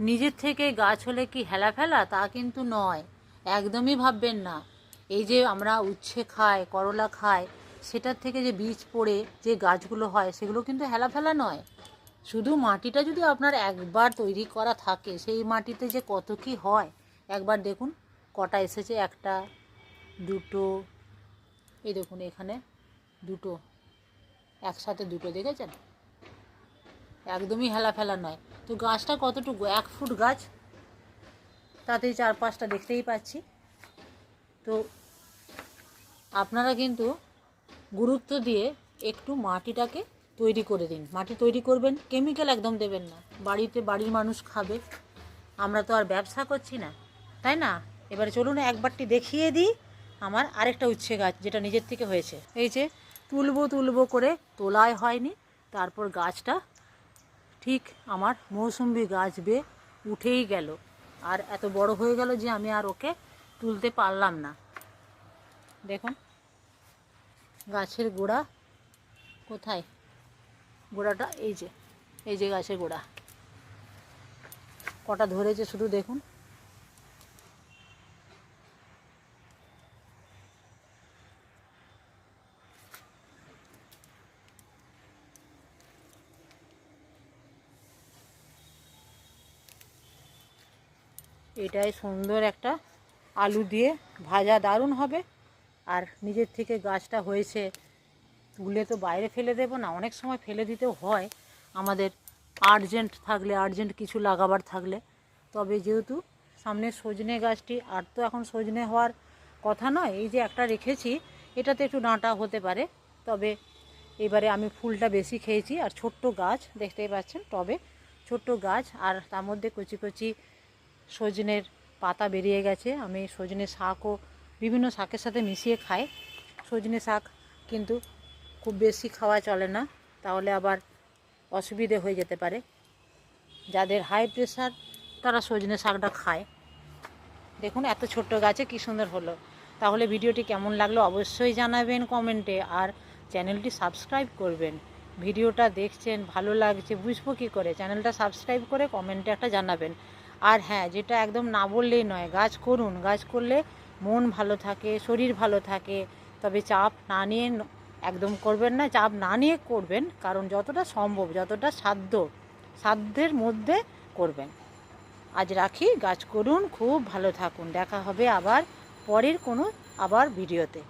নিজের থেকে গাছ হলে কি হেলা ফেলা, তা কিন্তু নয়, একদমই ভাববেন না। এই যে আমরা উচ্ছে খাই, করলা খাই, সেটার থেকে যে বীজ পড়ে যে গাছগুলো হয় সেগুলো কিন্তু হেলা ফেলা নয়। শুধু মাটিটা যদি আপনার একবার তৈরি করা থাকে, সেই মাটিতে যে কত কি হয় একবার দেখুন। কটা এসেছে, একটা, দুটো, এই দেখুন এখানে দুটো, একসাথে দুটো, দেখেছেন? একদমই হেলা ফেলা নয়। তো গাছটা কতটুকু, 1 ফুট গাছ, তাতেই 4-5টা দেখতেই পাচ্ছি। তো আপনারা কিন্তু গুরুত্ব দিয়ে একটু মাটিটাকে তৈরি করে দিন। মাটি তৈরি করবেন, কেমিক্যাল একদম দেবেন না। বাড়িতে বাড়ির মানুষ খাবে, আমরা তো আর ব্যবসা করছি না, তাই না? এবারে চলুন একবারটি দেখিয়ে দিই আমার আরেকটা উচ্ছে গাছ, যেটা নিজের থেকে হয়েছে। এই যে তুলবো করে তোলাই হয়নি, তারপর গাছটা ঠিক আমার মৌসুম্বি গাছ বেয়ে উঠেই গেল, আর এত বড় হয়ে গেল যে আমি আর ওকে তুলতে পারলাম না। দেখুন গাছের গোড়া কোথায়, গোড়াটা এই যে গাছের গোড়া কটা ধরেছে শুধু দেখুন। এটাই সুন্দর একটা আলু দিয়ে ভাজা, দারুণ হবে। আর নিজের থেকে গাছটা হয়েছে, তুলে তো বাইরে ফেলে দেবো না, অনেক সময় ফেলে দিতেও হয় আমাদের আর্জেন্ট কিছু লাগাবার থাকলে। তবে যেহেতু সামনে সজনে গাছটি, আর তো এখন সজনে হওয়ার কথা নয়, এই যে একটা রেখেছি, এটাতে একটু ডাঁটা হতে পারে। তবে এবারে আমি ফুলটা বেশি খেয়েছি, আর ছোট্ট গাছ দেখতেই পাচ্ছেন, টবে ছোট্ট গাছ, আর তার মধ্যে কচি কচি সজনের পাতা বেরিয়ে গেছে। আমি সজনে শাকও বিভিন্ন শাকের সাথে মিশিয়ে খাই। সজনে শাক কিন্তু খুব বেশি খাওয়া চলে না, তাহলে আবার অসুবিধে হয়ে যেতে পারে। যাদের হাই প্রেশার তারা সজনে শাকটা খায়। দেখুন এত ছোট্ট গাছে কী সুন্দর হলো। তাহলে ভিডিওটি কেমন লাগলো অবশ্যই জানাবেন কমেন্টে, আর চ্যানেলটি সাবস্ক্রাইব করবেন। ভিডিওটা দেখছেন, ভালো লাগছে, বুঝবো কী করে? চ্যানেলটা সাবস্ক্রাইব করে কমেন্টে একটা জানাবেন। আর হ্যাঁ, যেটা একদম না বললেই নয়, গাছ করুন। গাছ করলে মন ভালো থাকে, শরীর ভালো থাকে। তবে চাপ না নিয়ে একদম করবেন না, চাপ না নিয়ে করবেন, কারণ যতটা সম্ভব, যতটা সাধ্যের মধ্যে করবেন। আজ রাখি, গাছ করুন, খুব ভালো থাকুন। দেখা হবে আবার পরের কোনো ভিডিওতে।